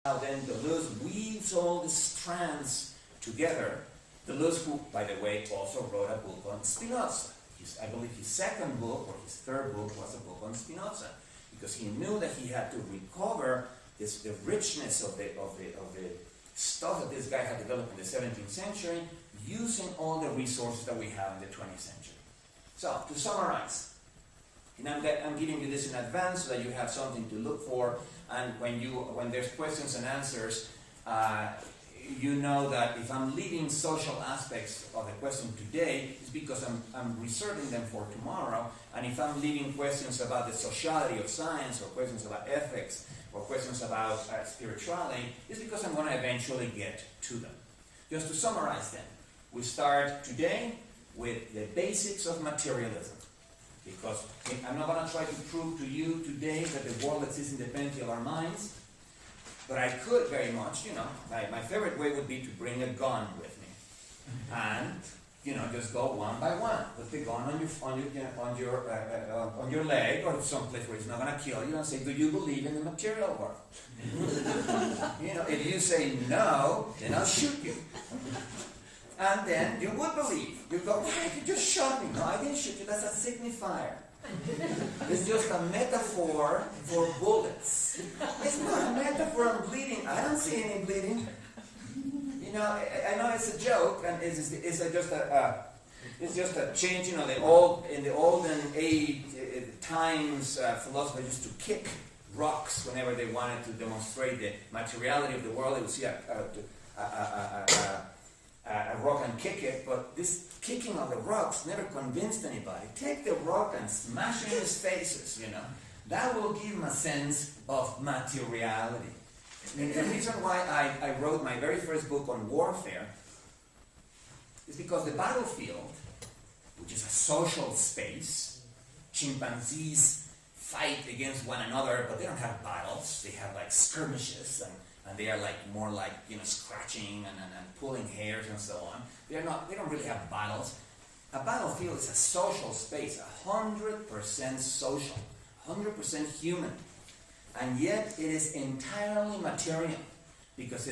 How then Deleuze weaves all the strands together. Deleuze, who, by the way, also wrote a book on Spinoza. I believe his second book or his third book was a book on Spinoza, because he knew that he had to recover the richness of the stuff that this guy had developed in the 17th century, using all the resources that we have in the 20th century. So, to summarize, and I'm giving you this in advance so that you have something to look for, and when there's questions and answers, you know that if I'm leaving social aspects of the question today, it's because I'm reserving them for tomorrow, and if I'm leaving questions about the sociality of science, or questions about ethics, or questions about spirituality, it's because I'm going to eventually get to them. Just to summarize them, we start today with the basics of materialism. Because I'm not going to try to prove to you today that the world exists independently of our minds, but I could very much, my favorite way would be to bring a gun with me. And, just go one by one. Put the gun on your leg or someplace where it's not going to kill you, and say, do you believe in the material world? If you say no, then I'll shoot you. And then you would believe. You go, why, you just shot me. No, I didn't shoot you. That's a signifier. It's just a metaphor for bullets. It's not a metaphor on bleeding. I don't see any bleeding. I know it's a joke, and it's just a change. In the olden age times, philosophers used to kick rocks whenever they wanted to demonstrate the materiality of the world. They would see a rock and kick it, but this kicking of the rocks never convinced anybody. Take the rock and smash it in his faces, That will give him a sense of materiality. And the reason why I wrote my very first book on warfare is because the battlefield, which is a social space, chimpanzees fight against one another, but they don't have battles. They have like skirmishes, and they are more like scratching and pulling hairs and so on. They don't really have battles. A battlefield is a social space, 100% social, 100% human, and yet it is entirely material, because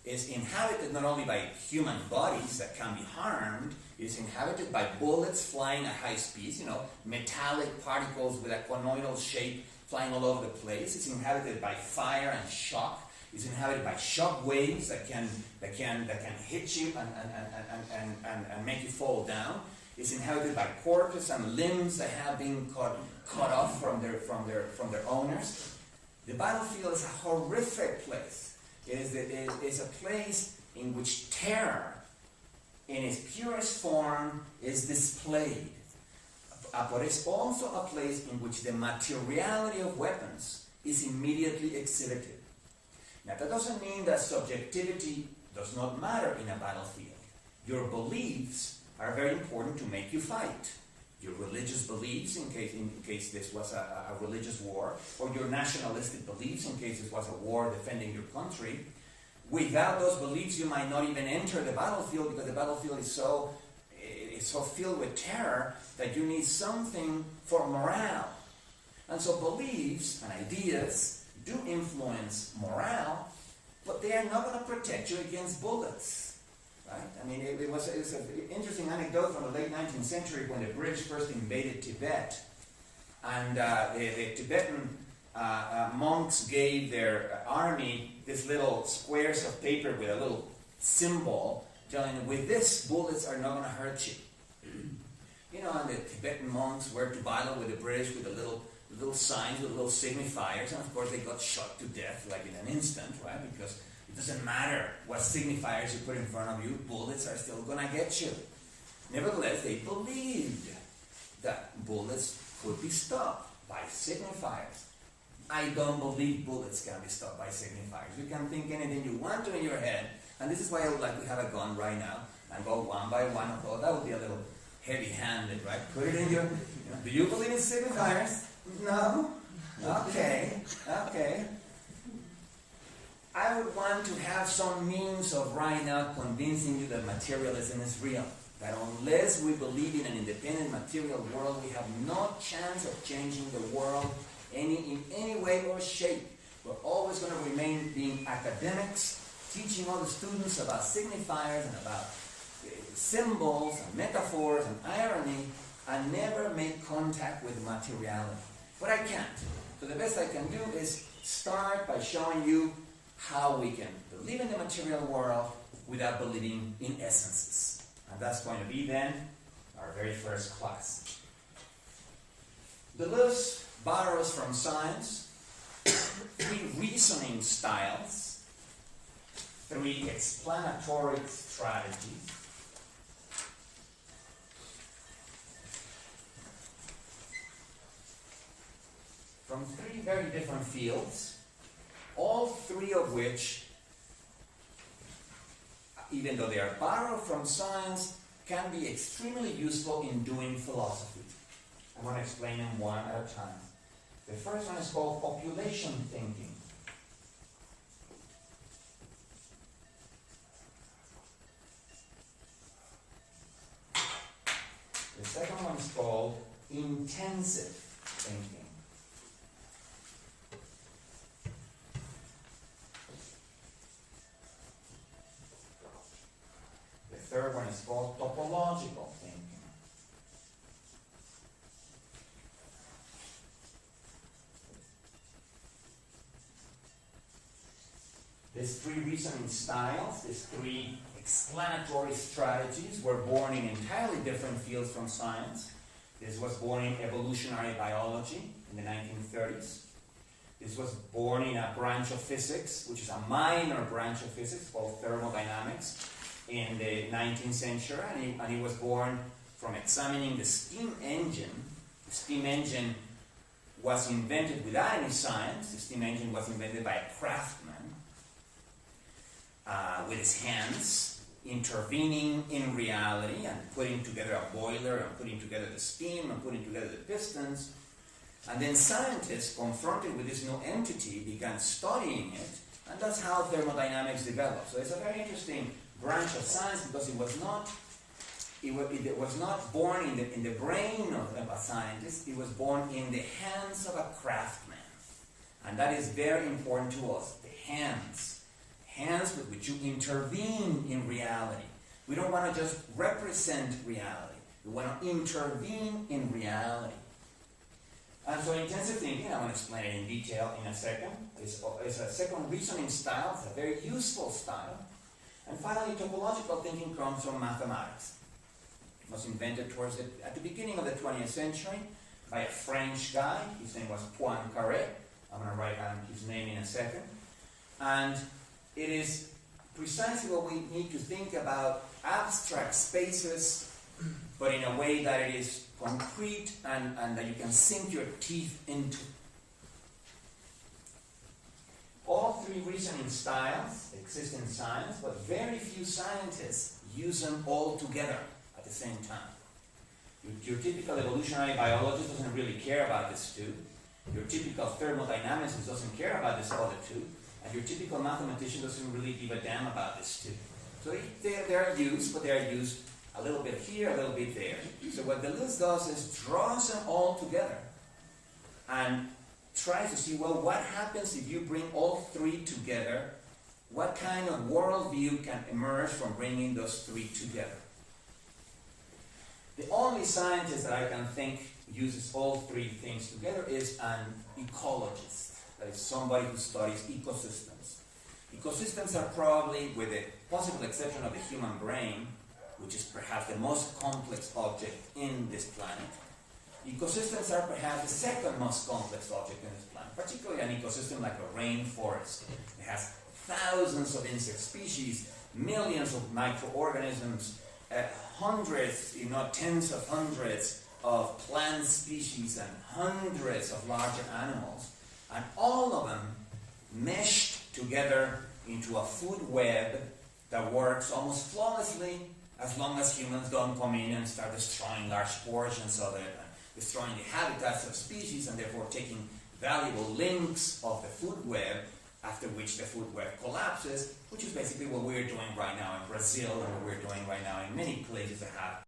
it's inhabited not only by human bodies that can be harmed. It's inhabited by bullets flying at high speeds, metallic particles with a conoidal shape flying all over the place. It's inhabited by fire and shock. It's inhabited by shock waves that can hit you and make you fall down. It's inhabited by corpses and limbs that have been cut off from their owners. The battlefield is a horrific place. It is a place in which terror, in its purest form, is displayed. But it's also a place in which the materiality of weapons is immediately exhibited. Now, that doesn't mean that subjectivity does not matter in a battlefield. Your beliefs are very important to make you fight. Your religious beliefs, in case this was a religious war, or your nationalistic beliefs, in case this was a war defending your country. Without those beliefs, you might not even enter the battlefield, because the battlefield is so filled with terror that you need something for morale. And so beliefs and ideas do influence morale, but they are not going to protect you against bullets. Right? I mean, it was an interesting anecdote from the late 19th century when the British first invaded Tibet. And the Tibetan monks gave their army these little squares of paper with a little symbol telling them, with this, bullets are not going to hurt you. And the Tibetan monks were to battle with the British with the little signs, with little signifiers, and of course they got shot to death like in an instant, right? Because it doesn't matter what signifiers you put in front of you, bullets are still going to get you. Nevertheless, they believed that bullets could be stopped by signifiers. I don't believe bullets can be stopped by signifiers. You can think anything you want to in your head, and this is why I would like to have a gun right now and go one by one. Although that would be a little heavy-handed, right? Put it in your... Do you believe in signifiers? No? Okay. I would want to have some means of right now convincing you that materialism is real. That unless we believe in an independent material world, we have no chance of changing the world in any way or shape. We're always going to remain being academics, teaching all the students about signifiers and about symbols and metaphors and irony, and never make contact with materiality. But I can't. So the best I can do is start by showing you how we can believe in the material world without believing in essences. And that's going to be then our very first class. Deleuze borrows from science 3 reasoning styles, 3 explanatory strategies, from 3 very different fields, all 3 of which, even though they are borrowed from science, can be extremely useful in doing philosophy. I want to explain them one at a time. The first one is called population thinking. The second one is called intensive thinking. The third one is called topological thinking. These 3 reasoning styles, these 3 explanatory strategies were born in entirely different fields from science. This was born in evolutionary biology in the 1930s. This was born in a branch of physics, which is a minor branch of physics called thermodynamics, in the 19th century, and it was born from examining the steam engine. The steam engine was invented without any science. The steam engine was invented by a craftsman with his hands, intervening in reality and putting together a boiler and putting together the steam and putting together the pistons. And then scientists, confronted with this new entity, began studying it, and that's how thermodynamics developed. So it's a very interesting branch of science because it was not born in the brain of a scientist. It was born in the hands of a craftsman, and that is very important to us. The hands with which you intervene in reality. We don't want to just represent reality. We want to intervene in reality. And so intensive thinking, I want to explain it in detail in a second. It's a second reasoning style. It's a very useful style. And finally, topological thinking comes from mathematics. It was invented at the beginning of the 20th century by a French guy. His name was Poincaré. I'm going to write down his name in a second. And it is precisely what we need to think about abstract spaces, but in a way that it is concrete and that you can sink your teeth into. All 3 reasoning styles exist in science, but very few scientists use them all together at the same time. Your typical evolutionary biologist doesn't really care about this 2. Your typical thermodynamicist doesn't care about this other 2. And your typical mathematician doesn't really give a damn about this 2. So they are used, but they are used a little bit here, a little bit there. So what Deleuze does is draws them all together and tries to see, well, what happens if you bring all 3 together? What kind of worldview can emerge from bringing those 3 together? The only scientist that I can think uses all 3 things together is an ecologist. That is somebody who studies ecosystems. Ecosystems are probably, with the possible exception of the human brain, which is perhaps the most complex object in this planet, ecosystems are perhaps the second most complex object in this planet, particularly an ecosystem like a rainforest. It has thousands of insect species, millions of microorganisms, hundreds, tens of hundreds of plant species and hundreds of larger animals. And all of them meshed together into a food web that works almost flawlessly as long as humans don't come in and start destroying large portions of it, and destroying the habitats of species, and therefore taking valuable links of the food web, after which the food web collapses, which is basically what we're doing right now in Brazil and what we're doing right now in many places that have